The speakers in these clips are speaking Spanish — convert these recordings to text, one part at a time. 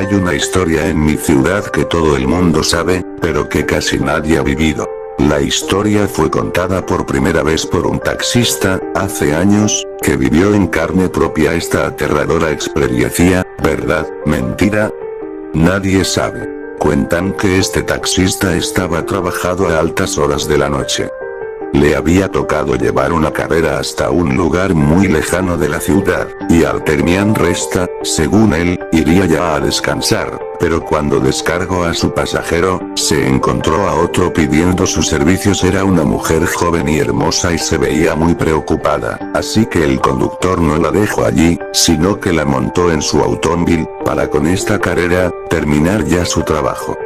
Hay una historia en mi ciudad que todo el mundo sabe, pero que casi nadie ha vivido. La historia fue contada por primera vez por un taxista, hace años, que vivió en carne propia esta aterradora experiencia, ¿verdad? ¿Mentira? Nadie sabe. Cuentan que este taxista estaba trabajando a altas horas de la noche. Le había tocado llevar una carrera hasta un lugar muy lejano de la ciudad, y al terminar esta, según él, iría ya a descansar, pero cuando descargó a su pasajero, se encontró a otro pidiendo sus servicios. Era una mujer joven y hermosa y se veía muy preocupada, así que el conductor no la dejó allí, sino que la montó en su automóvil, para con esta carrera, terminar ya su trabajo.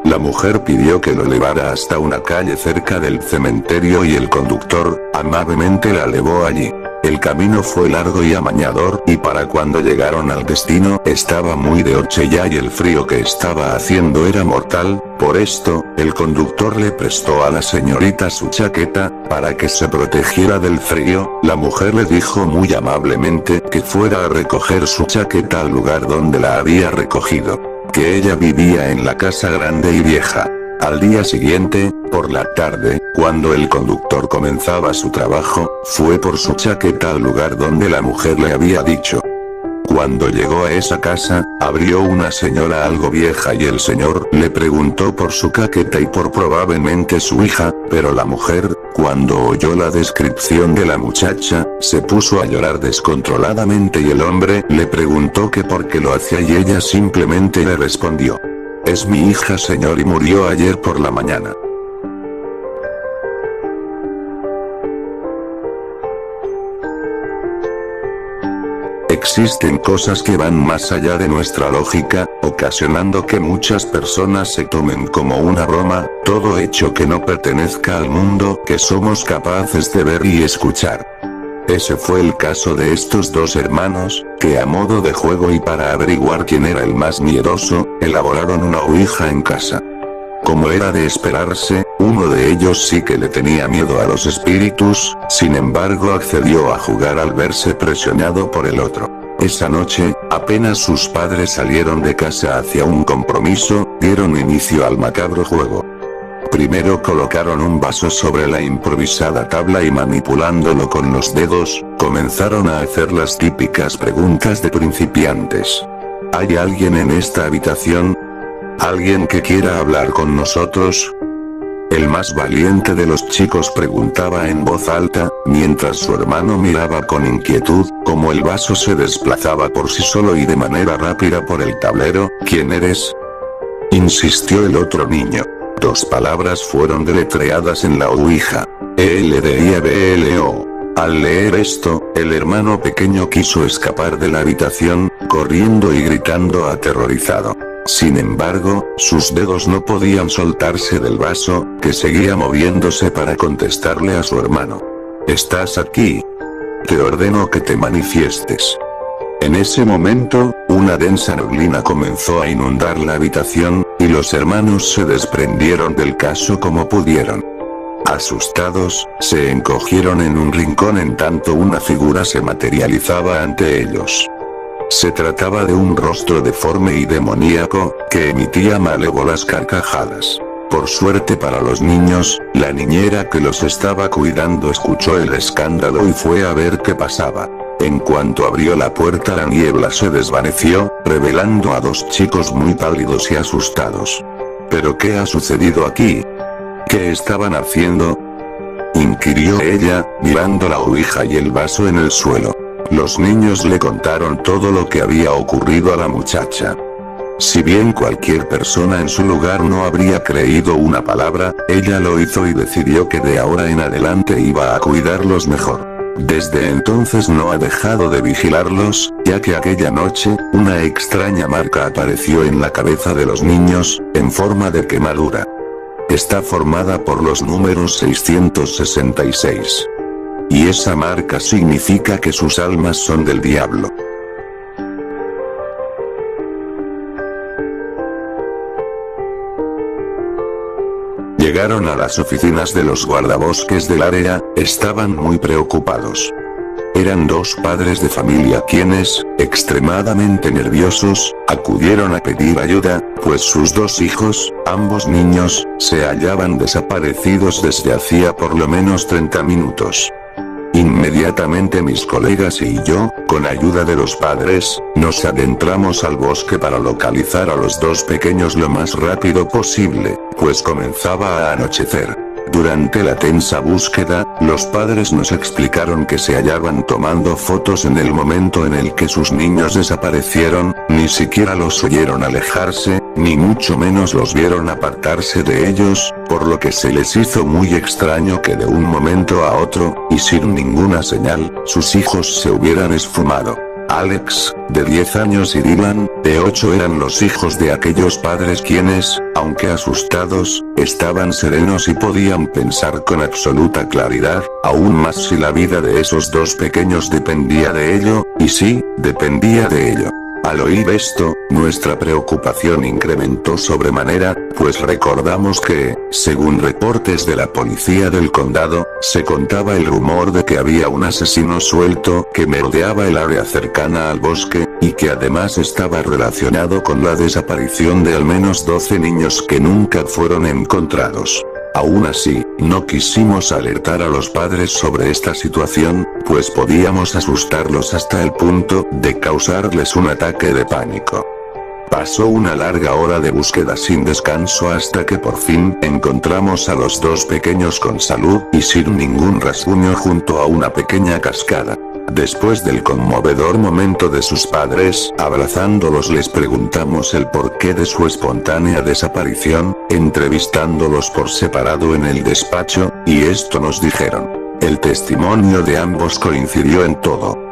La mujer pidió que lo llevara hasta una calle cerca del cementerio y el conductor, amablemente la llevó allí. El camino fue largo y amañador, y para cuando llegaron al destino, estaba muy de noche ya y el frío que estaba haciendo era mortal. Por esto, el conductor le prestó a la señorita su chaqueta, para que se protegiera del frío. La mujer le dijo muy amablemente que fuera a recoger su chaqueta al lugar donde la había recogido, que ella vivía en la casa grande y vieja. Al día siguiente, por la tarde, cuando el conductor comenzaba su trabajo, fue por su chaqueta al lugar donde la mujer le había dicho. Cuando llegó a esa casa, abrió una señora algo vieja y el señor le preguntó por su chaqueta y por probablemente su hija, pero la mujer, cuando oyó la descripción de la muchacha, se puso a llorar descontroladamente y el hombre le preguntó que por qué lo hacía y ella simplemente le respondió: "Es mi hija, señor, y murió ayer por la mañana". Existen cosas que van más allá de nuestra lógica, ocasionando que muchas personas se tomen como una broma, todo hecho que no pertenezca al mundo que somos capaces de ver y escuchar. Ese fue el caso de estos dos hermanos, que a modo de juego y para averiguar quién era el más miedoso, elaboraron una ouija en casa. Como era de esperarse, uno de ellos sí que le tenía miedo a los espíritus, sin embargo accedió a jugar al verse presionado por el otro. Esa noche, apenas sus padres salieron de casa hacia un compromiso, dieron inicio al macabro juego. Primero colocaron un vaso sobre la improvisada tabla y manipulándolo con los dedos, comenzaron a hacer las típicas preguntas de principiantes. ¿Hay alguien en esta habitación? ¿Alguien que quiera hablar con nosotros? El más valiente de los chicos preguntaba en voz alta, mientras su hermano miraba con inquietud, como el vaso se desplazaba por sí solo y de manera rápida por el tablero. ¿Quién eres?, insistió el otro niño. Dos palabras fueron deletreadas en la ouija: ELDIABLO. Al leer esto, el hermano pequeño quiso escapar de la habitación, corriendo y gritando aterrorizado. Sin embargo, sus dedos no podían soltarse del vaso, que seguía moviéndose para contestarle a su hermano. ¿Estás aquí? Te ordeno que te manifiestes. En ese momento, una densa neblina comenzó a inundar la habitación, y los hermanos se desprendieron del caso como pudieron. Asustados, se encogieron en un rincón en tanto una figura se materializaba ante ellos. Se trataba de un rostro deforme y demoníaco, que emitía malévolas carcajadas. Por suerte para los niños, la niñera que los estaba cuidando escuchó el escándalo y fue a ver qué pasaba. En cuanto abrió la puerta, la niebla se desvaneció, revelando a dos chicos muy pálidos y asustados. ¿Pero qué ha sucedido aquí? ¿Qué estaban haciendo?, inquirió ella, mirando la ouija y el vaso en el suelo. Los niños le contaron todo lo que había ocurrido a la muchacha. Si bien cualquier persona en su lugar no habría creído una palabra, ella lo hizo y decidió que de ahora en adelante iba a cuidarlos mejor. Desde entonces no ha dejado de vigilarlos, ya que aquella noche, una extraña marca apareció en la cabeza de los niños, en forma de quemadura. Está formada por los números 666. Y esa marca significa que sus almas son del diablo. Llegaron a las oficinas de los guardabosques del área, estaban muy preocupados. Eran dos padres de familia quienes, extremadamente nerviosos, acudieron a pedir ayuda, pues sus dos hijos, ambos niños, se hallaban desaparecidos desde hacía por lo menos 30 minutos. Inmediatamente mis colegas y yo, con ayuda de los padres, nos adentramos al bosque para localizar a los dos pequeños lo más rápido posible, pues comenzaba a anochecer. Durante la tensa búsqueda, los padres nos explicaron que se hallaban tomando fotos en el momento en el que sus niños desaparecieron, ni siquiera los oyeron alejarse, ni mucho menos los vieron apartarse de ellos, por lo que se les hizo muy extraño que de un momento a otro, y sin ninguna señal, sus hijos se hubieran esfumado. Alex, de 10 años y Dylan, de 8 eran los hijos de aquellos padres quienes, aunque asustados, estaban serenos y podían pensar con absoluta claridad, aún más si la vida de esos dos pequeños dependía de ello, y sí, dependía de ello. Al oír esto, nuestra preocupación incrementó sobremanera, pues recordamos que, según reportes de la policía del condado, se contaba el rumor de que había un asesino suelto que merodeaba el área cercana al bosque, y que además estaba relacionado con la desaparición de al menos 12 niños que nunca fueron encontrados. Aún así, no quisimos alertar a los padres sobre esta situación, pues podíamos asustarlos hasta el punto de causarles un ataque de pánico. Pasó una larga hora de búsqueda sin descanso hasta que por fin encontramos a los dos pequeños con salud y sin ningún rasguño junto a una pequeña cascada. Después del conmovedor momento de sus padres, abrazándolos les preguntamos el porqué de su espontánea desaparición, entrevistándolos por separado en el despacho, y esto nos dijeron. El testimonio de ambos coincidió en todo.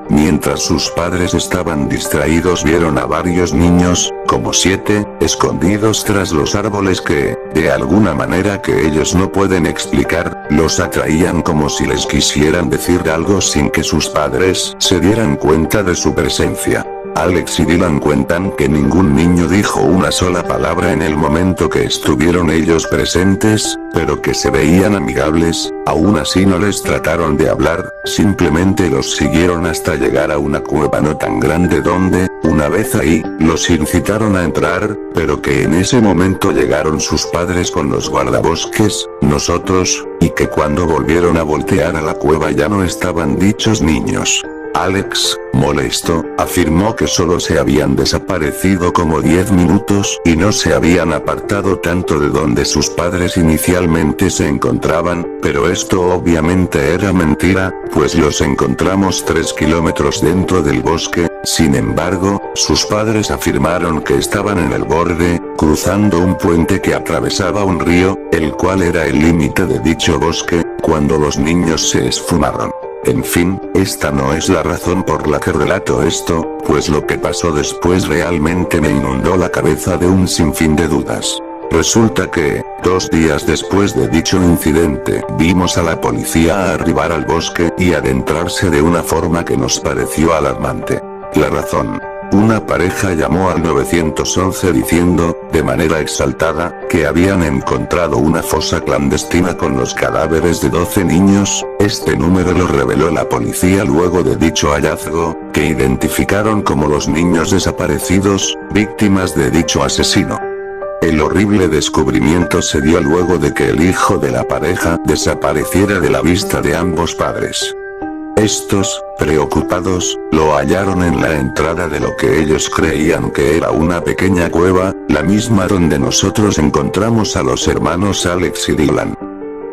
Mientras sus padres estaban distraídos vieron a varios niños, como 7, escondidos tras los árboles que, de alguna manera que ellos no pueden explicar, los atraían como si les quisieran decir algo sin que sus padres se dieran cuenta de su presencia. Alex y Dylan cuentan que ningún niño dijo una sola palabra en el momento que estuvieron ellos presentes, pero que se veían amigables, aún así no les trataron de hablar, simplemente los siguieron hasta llegar a una cueva no tan grande donde, una vez ahí, los incitaron a entrar, pero que en ese momento llegaron sus padres con los guardabosques, nosotros, y que cuando volvieron a voltear a la cueva ya no estaban dichos niños. Alex, molesto, afirmó que solo se habían desaparecido como 10 minutos y no se habían apartado tanto de donde sus padres inicialmente se encontraban, pero esto obviamente era mentira, pues los encontramos 3 kilómetros dentro del bosque. Sin embargo, sus padres afirmaron que estaban en el borde, cruzando un puente que atravesaba un río, el cual era el límite de dicho bosque, cuando los niños se esfumaron. En fin, esta no es la razón por la que relato esto, pues lo que pasó después realmente me inundó la cabeza de un sinfín de dudas. Resulta que, 2 días después de dicho incidente, vimos a la policía arribar al bosque y adentrarse de una forma que nos pareció alarmante. La razón. Una pareja llamó al 911 diciendo, de manera exaltada, que habían encontrado una fosa clandestina con los cadáveres de 12 niños. Este número lo reveló la policía luego de dicho hallazgo, que identificaron como los niños desaparecidos, víctimas de dicho asesino. El horrible descubrimiento se dio luego de que el hijo de la pareja desapareciera de la vista de ambos padres. Estos, preocupados, lo hallaron en la entrada de lo que ellos creían que era una pequeña cueva, la misma donde nosotros encontramos a los hermanos Alex y Dylan.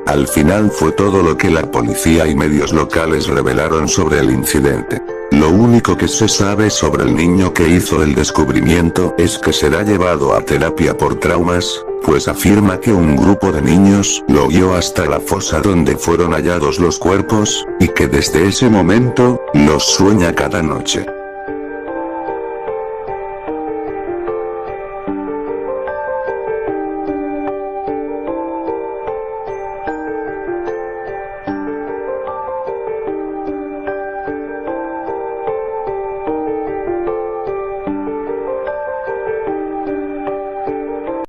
Al final fue todo lo que la policía y medios locales revelaron sobre el incidente. Lo único que se sabe sobre el niño que hizo el descubrimiento es que será llevado a terapia por traumas, pues afirma que un grupo de niños lo guió hasta la fosa donde fueron hallados los cuerpos, y que desde ese momento, los sueña cada noche.